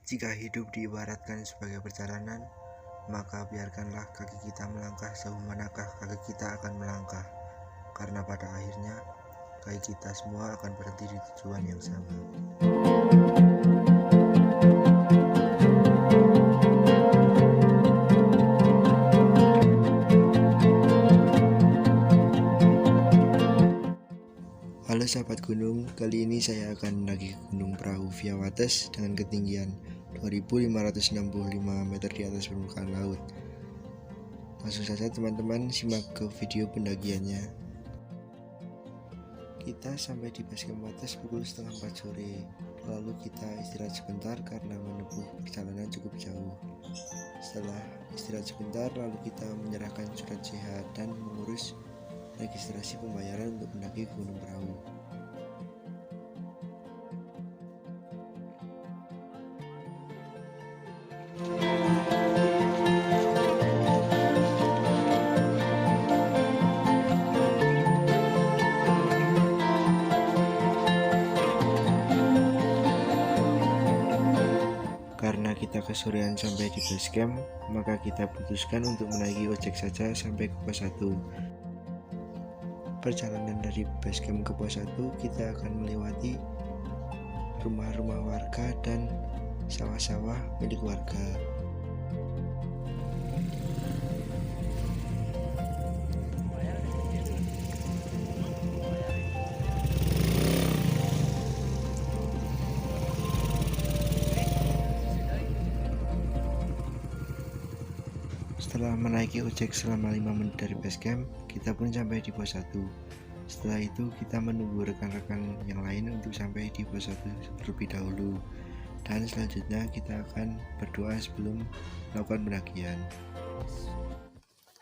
Jika hidup diibaratkan sebagai perjalanan, maka biarkanlah kaki kita melangkah sejauh manakah kaki kita akan melangkah, karena pada akhirnya kaki kita semua akan berhenti di tujuan yang sama. Halo sahabat gunung, kali ini saya akan mendaki Gunung Perahu via Wates dengan ketinggian 2565 meter di atas permukaan laut. Langsung saja teman-teman simak ke video pendakiannya. Kita sampai di base camp Wates pukul setengah 4 sore. Lalu kita istirahat sebentar karena menempuh perjalanan cukup jauh. Setelah istirahat sebentar, lalu kita menyerahkan surat sehat dan mengurus registrasi pembayaran untuk mendaki Gunung Perahu. Karena kita kesorean sampai di base camp, maka kita putuskan untuk menaiki ojek saja sampai ke pos 1. Perjalanan dari base camp ke pos 1, kita akan melewati rumah-rumah warga dan sawah-sawah milik warga. Setelah menaiki ojek selama 5 menit dari base camp, kita pun sampai di pos 1. Setelah itu kita menunggu rekan-rekan yang lain untuk sampai di pos 1 terlebih dahulu. Dan selanjutnya kita akan berdoa sebelum melakukan pendakian.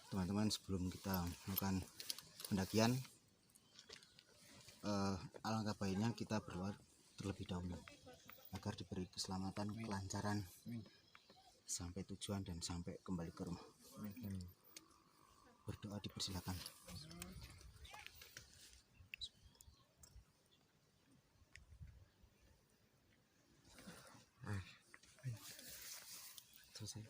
Teman-teman, sebelum kita melakukan pendakian, alangkah baiknya kita berdoa terlebih dahulu agar diberi keselamatan, kelancaran sampai tujuan dan sampai kembali ke rumah. Berdoa dipersilakan. Selesai.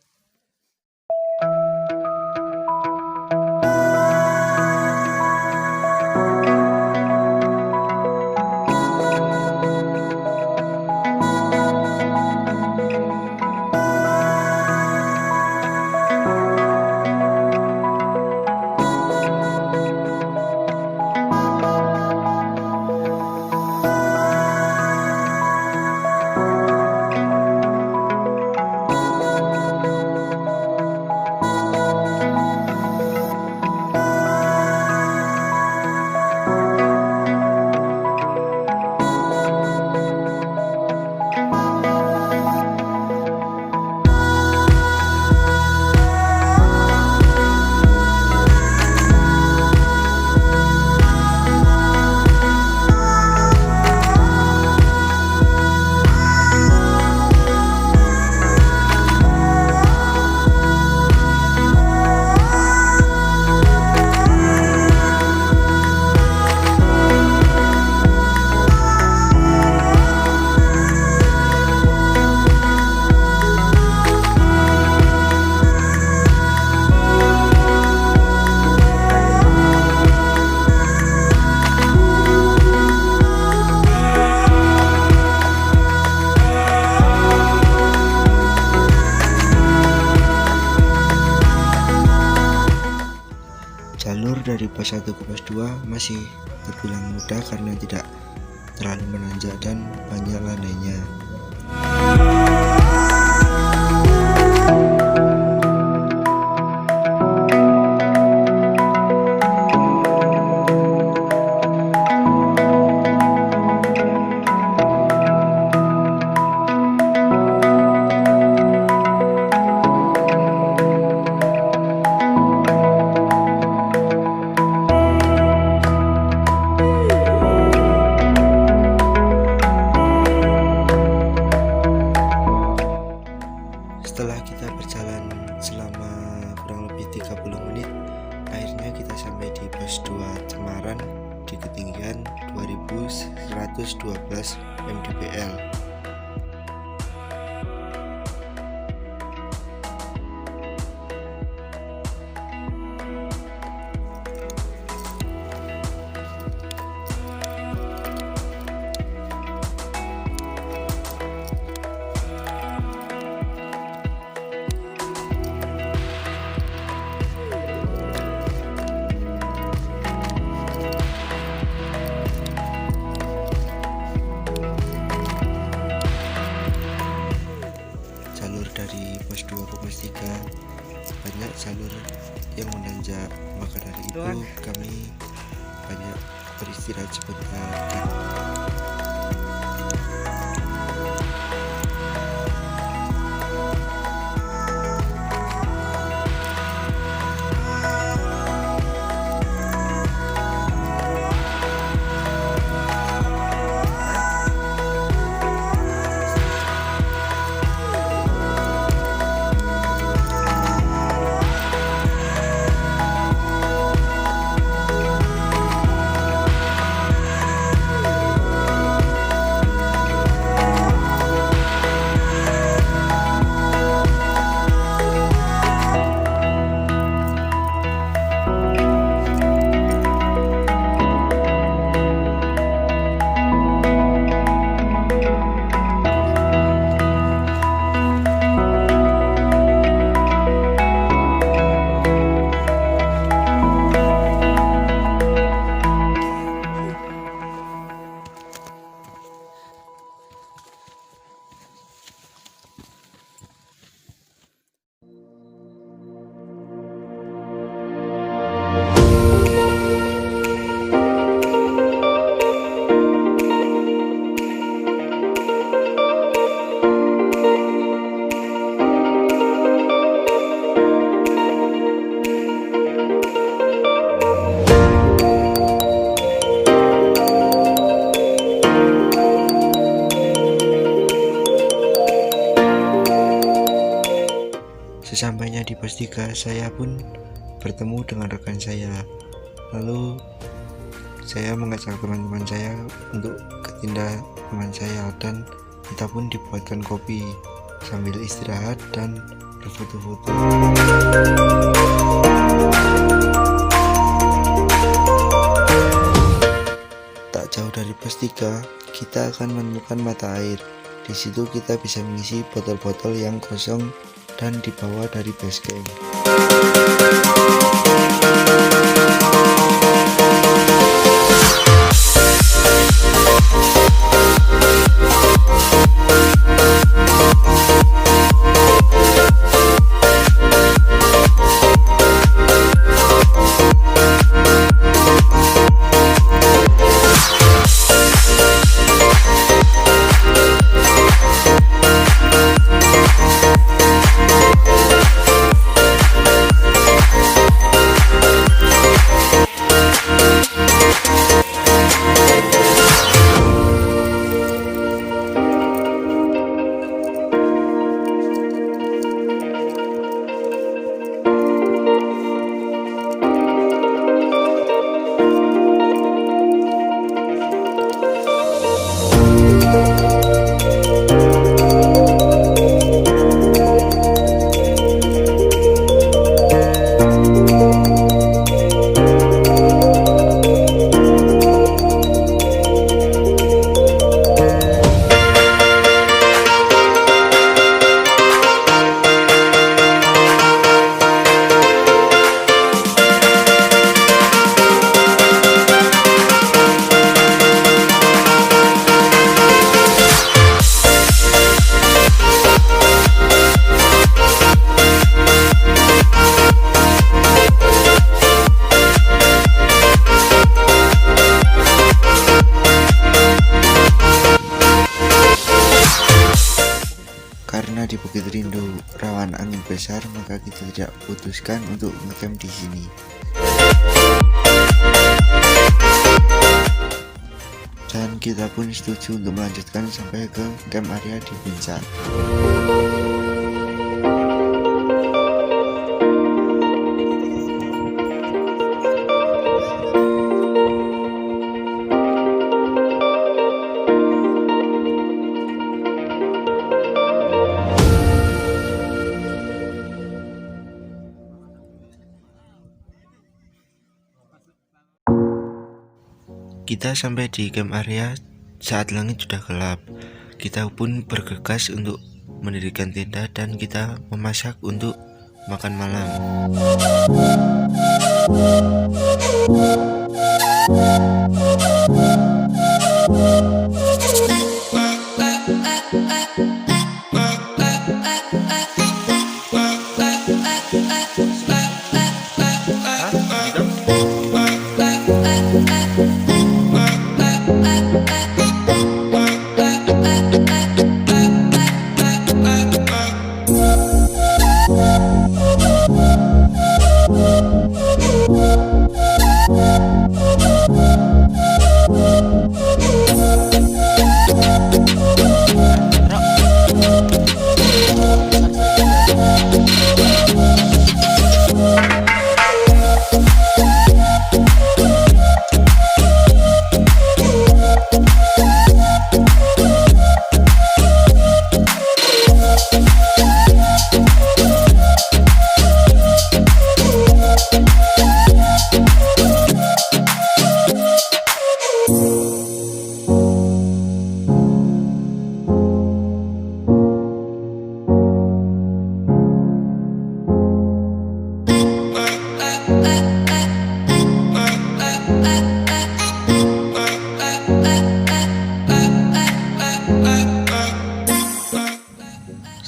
Jalur dari pos 1 ke pos 2 masih terbilang mudah karena tidak terlalu menanjak dan banyak landainya. Setelah kita berjalan selama kurang lebih 30 menit, akhirnya kita sampai di pos 2 Cemaran di ketinggian 2112 mdpl. dari pos 2 ke pos 3 banyak jalur yang menanjak, maka dari itu kami banyak beristirahat sebentar. Sesampainya di pos 3, saya pun bertemu dengan rekan saya. Lalu saya mengajak teman-teman saya untuk ke tenda teman saya, dan kita pun dibuatkan kopi sambil istirahat dan berfoto-foto. Tak jauh dari pos 3, kita akan menemukan mata air. Di situ kita bisa mengisi botol-botol yang kosong dan dibawa dari base camp. Karena di Bukit Rindu rawan angin besar, maka kita tidak putuskan untuk ngecamp di sini. Dan kita pun setuju untuk melanjutkan sampai ke camp area di puncak. Kita sampai di camp area saat langit sudah gelap. Kita pun bergegas untuk mendirikan tenda dan kita memasak untuk makan malam.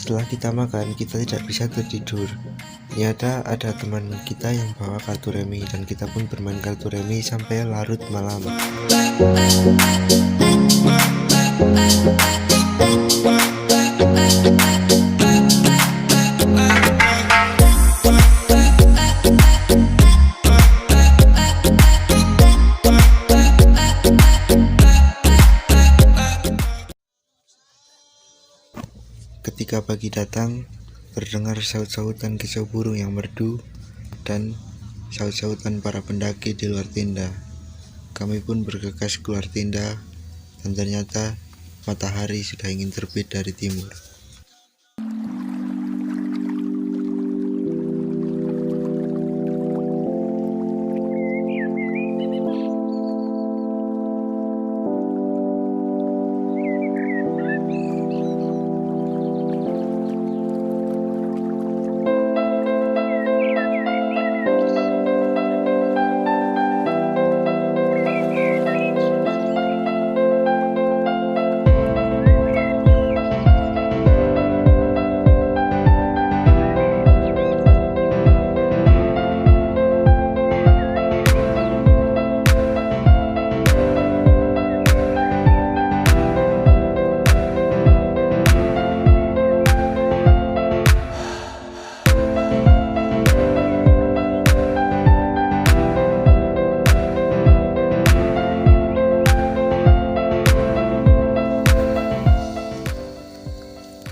Setelah kita makan, kita tidak bisa tertidur. Ternyata ada teman kita yang bawa kartu remi dan kita pun bermain kartu remi sampai larut malam. Ketika pagi datang, terdengar saut-sautan kicau burung yang merdu dan saut-sautan para pendaki di luar tenda. Kami pun bergegas keluar tenda dan ternyata matahari sudah ingin terbit dari timur.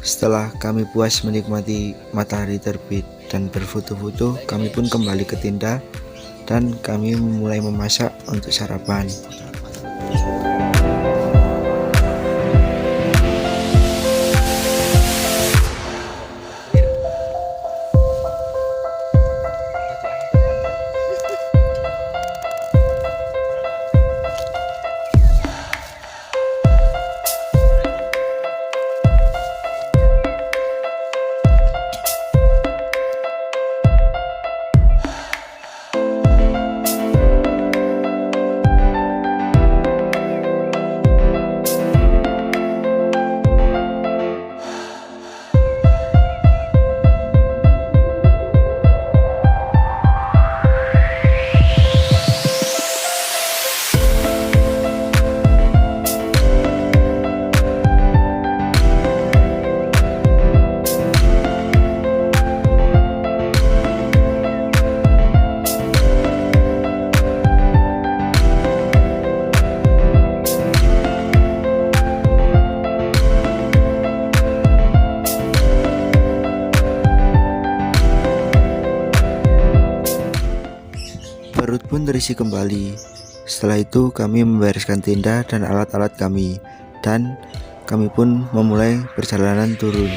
Setelah kami puas menikmati matahari terbit dan berfoto-foto, kami pun kembali ke tenda dan kami mulai memasak untuk sarapan. Perut pun terisi kembali. Setelah itu kami membereskan tenda dan alat-alat kami, dan kami pun memulai perjalanan turun.